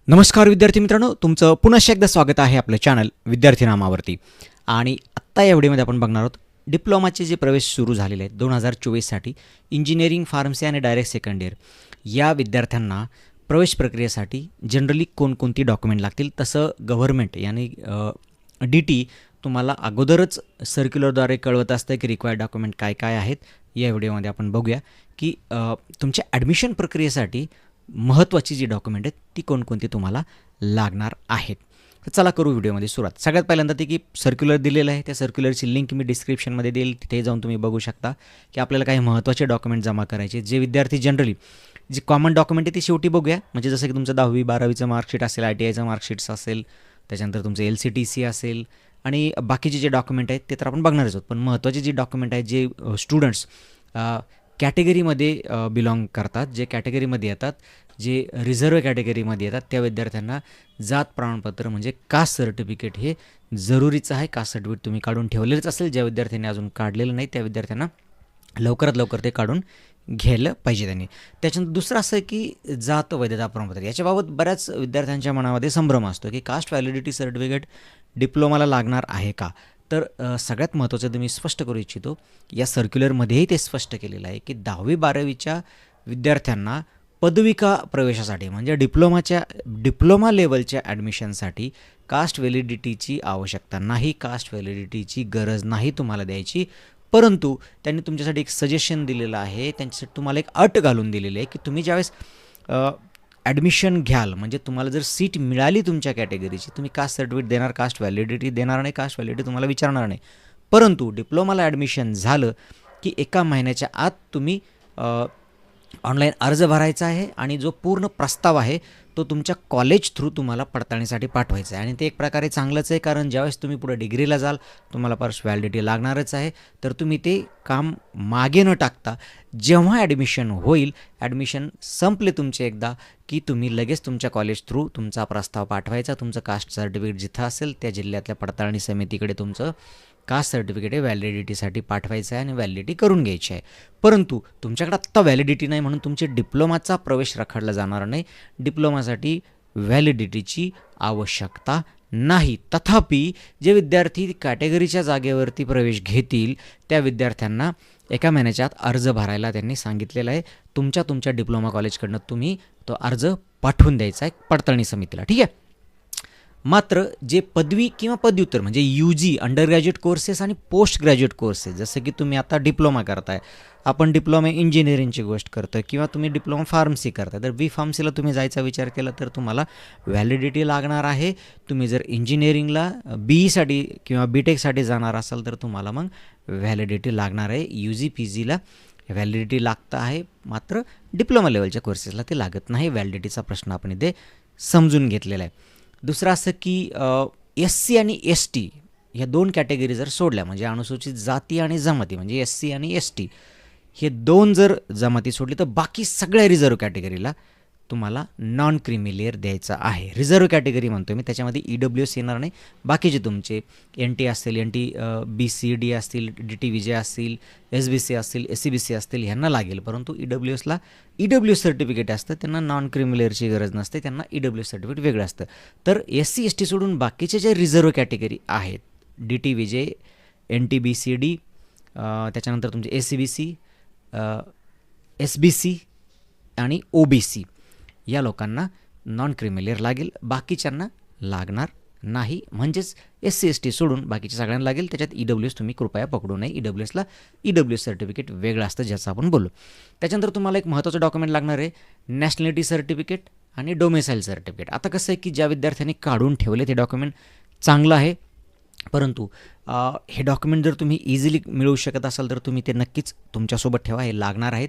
नमस्कार विद्यार्थी मित्रांनो, तुमचं पुन्हा एकदा स्वागत आहे आपलं चॅनल विद्यार्थी नामावरती. आणि आत्ता या व्हिडिओमध्ये आपण बघणार आहोत डिप्लोमाचे जे प्रवेश सुरू झालेले आहेत 2024साठी इंजिनिअरिंग, फार्मसी आणि डायरेक्ट सेकंड इयर या विद्यार्थ्यांना प्रवेश प्रक्रियेसाठी जनरली कोणकोणती डॉक्युमेंट लागतील. तसं गव्हर्नमेंट यानी DT तुम्हाला अगोदरच सर्क्युलरद्वारे कळवत असतं की रिक्वायर्ड डॉक्युमेंट काय काय आहेत. या व्हिडिओमध्ये आपण बघूया की तुमच्या ॲडमिशन प्रक्रियेसाठी महत्त्वाची जी डॉक्युमेंट आहेत ती कोणकोणती तुम्हाला लागणार आहेत. तर चला करू व्हिडिओमध्ये सुरुवात. सगळ्यात पहिल्यांदा ते की सर्क्युलर दिलेलं आहे, त्या सर्क्युलरची लिंक मी डिस्क्रिप्शनमध्ये देईल, तिथे जाऊन तुम्ही बघू शकता की आपल्याला काही महत्त्वाचे डॉक्युमेंट जमा करायचे. जे विद्यार्थी जनरली जी कॉमन डॉक्युमेंट आहे ती शेवटी बघूया. म्हणजे जसं की तुमचं 10वी 12वीचं मार्कशीट असेल, ITIचं मार्कशीट्स असेल, त्याच्यानंतर तुमचं LCTC असेल आणि बाकीचे जे डॉक्युमेंट आहेत ते तर आपण बघणारच आहोत. पण महत्त्वाचे जे डॉक्युमेंट आहेत जे स्टुडंट्स कॅटेगरीमध्ये बिलॉंग करतात, जे कॅटेगरीमध्ये येतात, जे रिझर्व कॅटेगरीमध्ये येतात त्या विद्यार्थ्यांना जात प्रमाणपत्र म्हणजे कास्ट सर्टिफिकेट हे जरुरीचं आहे. कास्ट सर्टिफिकेट तुम्ही काढून ठेवलेलंच असेल. ज्या विद्यार्थ्यांनी अजून काढलेलं नाही त्या विद्यार्थ्यांना लवकरात लवकर ते काढून घ्यायला पाहिजे त्यांनी. त्याच्यानंतर दुसरं असं की जात वैधता प्रमाणपत्र. याच्याबाबत बऱ्याच विद्यार्थ्यांच्या मनामध्ये संभ्रम असतो की कास्ट व्हॅलिडिटी सर्टिफिकेट डिप्लोमाला लागणार आहे का. तर सगळ्यात महत्त्वाचं तर मी स्पष्ट करू इच्छितो, या सर्क्युलरमध्येही ते स्पष्ट केलेलं आहे की 10वी 12वीच्या विद्यार्थ्यांना पदविका प्रवेशासाठी म्हणजे डिप्लोमा लेवलच्या ॲडमिशनसाठी कास्ट व्हॅलिडिटीची आवश्यकता नाही, कास्ट व्हॅलिडिटीची गरज नाही तुम्हाला द्यायची. परंतु त्यांनी तुमच्यासाठी एक सजेशन दिलेलं आहे, त्यांच्यासाठी तुम्हाला एक अट घालून दिलेली आहे की तुम्ही ज्यावेळेस ॲडमिशन घ्याल म्हणजे तुम्हाला जर सीट मिळाली तुमच्या कॅटेगरीची, तुम्ही कास्ट सर्टिफिकेट देणार, कास्ट व्हॅलिडिटी देणार नाही, कास्ट व्हॅलिडिटी तुम्हाला विचारणार नाही. परंतु डिप्लोमाला ॲडमिशन झालं की 1 महिन्याच्या आत तुम्ही ऑनलाईन अर्ज भरायचा आहे आणि जो पूर्ण प्रस्ताव आहे तो तुमच्या कॉलेज थ्रू तुम्हाला पडताळणीसाठी पाठवायचा आहे. आणि ते एक प्रकारे चांगलंच आहे, कारण ज्यावेळेस तुम्ही पुढे डिग्रीला जाल तुम्हाला परत व्हॅलिडिटी लागणारच आहे. तर तुम्ही ते काम मागे न टाकता जेव्हा ॲडमिशन होईल, ॲडमिशन संपले तुमचे एकदा की तुम्ही लगेच तुमच्या कॉलेज थ्रू तुमचा प्रस्ताव पाठवायचा. तुमचं कास्ट सर्टिफिकेट जिथं असेल त्या जिल्ह्यातल्या पडताळणी समितीकडे तुमचं कास्ट सर्टिफिकेट हे व्हॅलिडिटीसाठी पाठवायचं आहे आणि व्हॅलिडिटी करून घ्यायची आहे. परंतु तुमच्याकडे आत्ता व्हॅलिडिटी नाही म्हणून तुमचे डिप्लोमाचा प्रवेश रखडला जाणार नाही. डिप्लोमासाठी व्हॅलिडिटीची आवश्यकता नाही. तथापि जे विद्यार्थी कॅटेगरीच्या जागेवरती प्रवेश घेतील त्या विद्यार्थ्यांना 1 महिन्याच्या आत अर्ज भरायला त्यांनी सांगितलेलं आहे. तुमच्या डिप्लोमा कॉलेजकडनं तुम्ही तो अर्ज पाठवून द्यायचा आहे पडताळणी समितीला, ठीक आहे. मात्र जे पदवी किंवा पदव्युत्तर म्हणजे UG अंडर ग्रॅज्युएट कोर्सेस आणि पोस्ट ग्रॅज्युएट कोर्सेस, जसं की तुम्ही आता डिप्लोमा करताय, आपण डिप्लोमा इंजिनिअरिंगची गोष्ट करतो किंवा तुम्ही डिप्लोमा फार्मसी करताय, तर B.Pharmcyला तुम्ही जायचा विचार केला तर तुम्हाला व्हॅलिडिटी लागणार आहे. तुम्ही जर इंजिनिअरिंगला BEसाठी किंवा BTechसाठी जाणार असाल तर तुम्हाला मग व्हॅलिडिटी लागणार आहे. UG PGला व्हॅलिडिटी लागतं आहे, मात्र डिप्लोमा लेवलच्या कोर्सेसला ते लागत नाही. व्हॅलिडिटीचा प्रश्न आपण इथे समजून घेतलेला आहे. दुसरं असं की SC आणि ST ह्या 2 कॅटेगरी जर सोडल्या म्हणजे अनुसूचित जाती आणि जमाती म्हणजे SC आणि ST हे 2 जर जमाती सोडली तर बाकी सगळ्या रिझर्व कॅटेगरीला तुम्हाला नॉन क्रिमी लेअर द्यायचा आहे. रिझर्व कॅटेगरी म्हणतो मी, त्याच्यामध्ये EWS येणार नाही. बाकीचे तुमचे NT असतील, NT BCD असतील, DT विजय असतील, SBC असतील, SCBC असतील ह्यांना लागेल. परंतु EWSला EWS सर्टिफिकेट असतं, त्यांना नॉन क्रिमी लेअरची गरज नसते, त्यांना EWS सर्टिफिकेट वेगळं असतं. तर SC ST सोडून बाकीचे जे रिझर्व कॅटेगरी आहेत DT विजय, NT BCD, त्याच्यानंतर तुमचे SCBC, SBC आणि OBC या लोकांना नॉन क्रिमी लेअर लागेल, बाकीच्यांना लागणार नाही. म्हणजेच SC ST सोडून बाकीच्या सगळ्यांना लागेल. त्याच्यात EWS तुम्ही कृपया पकडू नये. EWSला EWS सर्टिफिकेट वेगळं असतं ज्याचं आपण बोलू. त्याच्यानंतर तुम्हाला एक महत्त्वाचं डॉक्युमेंट लागणार आहे, नॅशनॅलिटी सर्टिफिकेट आणि डोमेसाईल सर्टिफिकेट. आता कसं आहे की ज्या विद्यार्थ्यांनी काढून ठेवले ते डॉक्युमेंट चांगलं आहे, परंतु हे डॉक्युमेंट जर तुम्ही इझिली मिळवू शकत असाल तर तुम्ही ते नक्कीच तुमच्यासोबत ठेवा, हे लागणार आहेत.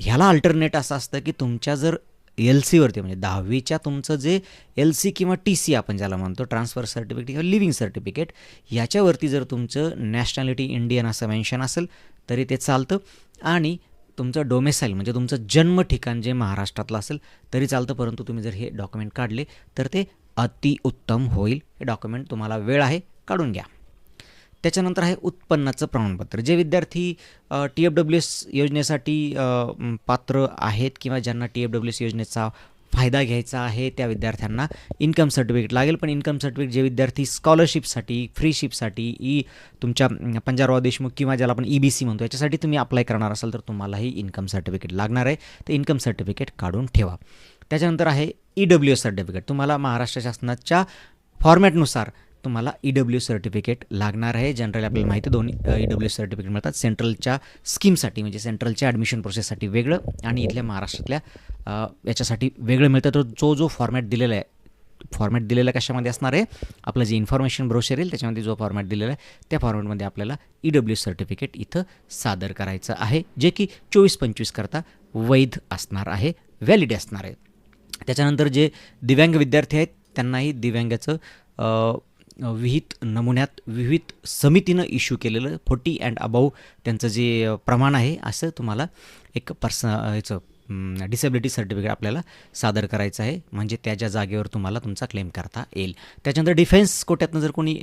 ह्याला अल्टरनेट असं असतं की तुमच्या जर LCवरती म्हणजे 10वीच्या तुमचं जे LC किंवा TC आपण ज्याला म्हणतो ट्रान्सफर सर्टिफिकेट किंवा लिव्हिंग सर्टिफिकेट, याच्यावरती जर तुमचं नॅशनॅलिटी इंडियन असं मेन्शन असेल तरी ते चालतं. आणि तुमचं डोमेसाईल म्हणजे तुमचं जन्म ठिकाण जे महाराष्ट्रातलं असेल तरी चालतं. परंतु तुम्ही जर हे डॉक्युमेंट काढले तर ते अतिउत्तम होईल. हे डॉक्युमेंट तुम्हाला वेळ आहे, काढून घ्या. त्याच्यानंतर आहे उत्पन्नाचं प्रमाणपत्र. जे विद्यार्थी TFWS योजनेसाठी पात्र आहेत किंवा ज्यांना TFWS योजनेचा फायदा घ्यायचा आहे त्या विद्यार्थ्यांना इन्कम सर्टिफिकेट लागेल. पण इन्कम सर्टिफिकेट जे विद्यार्थी स्कॉलरशिपसाठी, फ्रीशिपसाठी, तुमच्या पंजाबराव देशमुख किंवा ज्याला आपण EBC म्हणतो याच्यासाठी तुम्ही अप्लाय करणार असाल तर तुम्हालाही इन्कम सर्टिफिकेट लागणार आहे. ते इन्कम सर्टिफिकेट काढून ठेवा. त्याच्यानंतर आहे EWS सर्टिफिकेट. तुम्हाला महाराष्ट्र शासनाच्या फॉर्मॅटनुसार तुम्हाला EWS सर्टिफिकेट लागणार आहे. जनरली आपल्याला माहिती आहे दोन EWS सर्टिफिकेट मिळतात. सेंट्रलच्या स्कीमसाठी म्हणजे सेंट्रलच्या ॲडमिशन प्रोसेससाठी वेगळं आणि इथल्या महाराष्ट्रातल्या याच्यासाठी वेगळं मिळतं. तर जो फॉर्मॅट दिलेला आहे, फॉर्मॅट दिलेला कशामध्ये असणार आहे, आपलं जे इन्फॉर्मेशन ब्रोशर येईल त्याच्यामध्ये जो फॉर्मॅट दिलेला आहे त्या फॉर्मॅटमध्ये आपल्याला EWS सर्टिफिकेट इथं सादर करायचं आहे, जे की 24-25 करता वैध असणार आहे, व्हॅलिड असणार आहे. त्याच्यानंतर जे दिव्यांग विद्यार्थी आहेत त्यांनाही दिव्यांगाचं विहित नमुन्यात विविध समितीनं इश्यू केलेलं 40 अँड अबाव त्यांचं जे प्रमाण आहे असं तुम्हाला एक याचं डिसेबिलिटी सर्टिफिकेट आपल्याला सादर करायचं आहे, म्हणजे त्याच्या जागेवर तुम्हाला तुमचा क्लेम करता येईल. त्याच्यानंतर डिफेन्स कोट्यातनं जर कोणी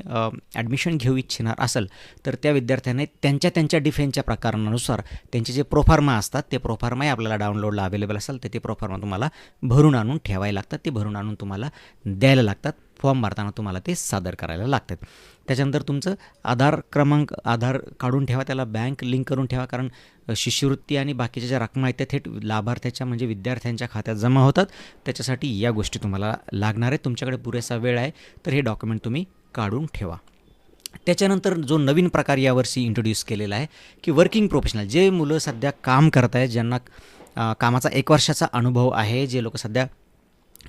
ॲडमिशन घेऊ इच्छिणार असेल तर त्या विद्यार्थ्यांनी त्यांच्या डिफेन्सच्या प्रकारानुसार त्यांचे जे प्रोफार्मा असतात ते प्रोफार्माही आपल्याला डाउनलोडला अवेलेबल असेल तर ते प्रोफार्मा तुम्हाला भरून आणून ठेवायला लागतात. ते भरून आणून तुम्हाला द्यायला लागतात. फॉर्म भरताना तुम्हाला ते सादर करायला लागतात. त्याच्यानंतर तुमचं आधार काढून ठेवा, त्याला बँक लिंक करून ठेवा, कारण शिष्यवृत्ती आणि बाकीच्या ज्या रकमा आहेत त्या थेट लाभार्थ्याच्या म्हणजे विद्यार्थ्यांच्या खात्यात जमा होतात. त्याच्यासाठी या गोष्टी तुम्हाला लागणार आहेत. तुमच्याकडे पुरेसा वेळ आहे तर हे डॉक्युमेंट तुम्ही काढून ठेवा. त्याच्यानंतर जो नवीन प्रकार यावर्षी इंट्रोड्यूस केलेला आहे की वर्किंग प्रोफेशनल, जे मुलं सध्या काम करत आहेत, ज्यांना कामाचा 1 वर्षाचा अनुभव आहे, जे लोक सध्या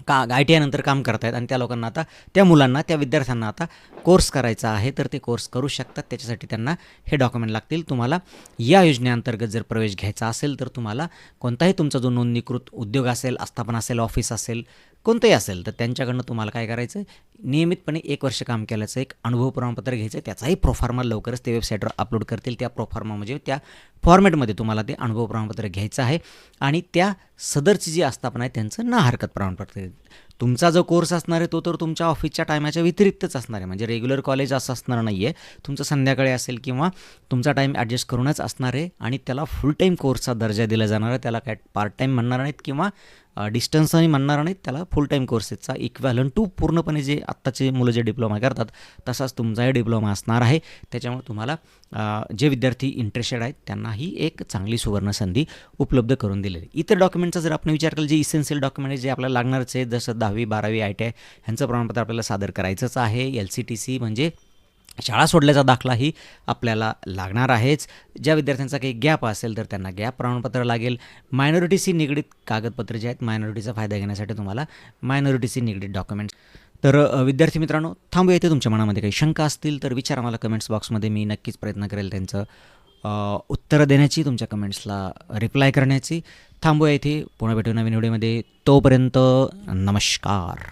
ITI नंतर काम करत आहेत आणि त्या लोकांना आता, त्या मुलांना, त्या विद्यार्थ्यांना आता कोर्स करायचा आहे तर ते कोर्स करू शकतात. त्याच्यासाठी त्यांना हे डॉक्युमेंट लागतील. तुम्हाला या योजनेअंतर्गत जर प्रवेश घ्यायचा असेल तर तुम्हाला कोणताही तुमचा जो नोंदणीकृत उद्योग असेल, आस्थापना असेल, ऑफिस असेल, कोणतंही असेल तर त्यांच्याकडनं तुम्हाला काय करायचं आहे, नियमितपणे 1 वर्ष काम केल्याचं एक अनुभव प्रमाणपत्र घ्यायचं आहे. त्याचाही प्रोफार्मा लवकरच ते वेबसाईटवर अपलोड करतील. त्या प्रोफार्मा म्हणजे त्या फॉर्मॅटमध्ये तुम्हाला ते अनुभव प्रमाणपत्र घ्यायचं आहे आणि त्या सदरची जी आस्थापना आहे त्यांचं ना हरकत प्रमाणपत्र. तुमचा जो कोर्स असणार आहे तो तर तुमच्या ऑफिसच्या टायमाच्या व्यतिरिक्तच असणार आहे, म्हणजे रेग्युलर कॉलेज असं असणार नाही आहे. तुमचं संध्याकाळी असेल किंवा तुमचा टाईम ॲडजस्ट करूनच असणार आहे आणि त्याला फुल टाईम कोर्सचा दर्जा दिला जाणार आहे. त्याला काय पार्ट टाईम म्हणणार नाहीत किंवा डिस्टन्सही म्हणणार नाहीत. त्याला फुल टाईम कोर्सेसचा इक्वॅलंट टू पूर्णपणे जे आत्ताचे मुलं जे डिप्लोमा करतात तसाच तुमचाही डिप्लोमा असणार आहे. त्याच्यामुळे तुम्हाला जे विद्यार्थी इंटरेस्टेड आहेत त्यांनाही एक चांगली सुवर्ण संधी उपलब्ध करून दिलेली. इतर डॉक्युमेंटचा जर आपण विचार केला, जे इसेन्शियल डॉक्युमेंट जे आपल्याला लागणारच आहे, जसं 10वी 12वी ITI ह्यांचं प्रमाणपत्र आपल्याला सादर करायचंच आहे. LCTC म्हणजे शाळा सोडल्याचा दाखलाही आपल्याला लागणार आहेच. ज्या विद्यार्थ्यांचा काही गॅप असेल तर त्यांना गॅप प्रमाणपत्र लागेल. मायनॉरिटीशी निगडीत कागदपत्र जे आहेत, मायनॉरिटीचा फायदा घेण्यासाठी तुम्हाला मायनॉरिटीशी निगडीत डॉक्युमेंट्स. तर विद्यार्थी मित्रांनो, थांबूया इथे. तुमच्या मनामध्ये काही शंका असतील तर विचारा मला कमेंट्स बॉक्समध्ये. मी नक्कीच प्रयत्न करेल त्यांचं उत्तरं देण्याची, तुमच्या कमेंट्सला रिप्लाय करण्याची. थांबूया इथे. पुन्हा भेटू नवीन व्हिडिओमध्ये. तोपर्यंत नमस्कार.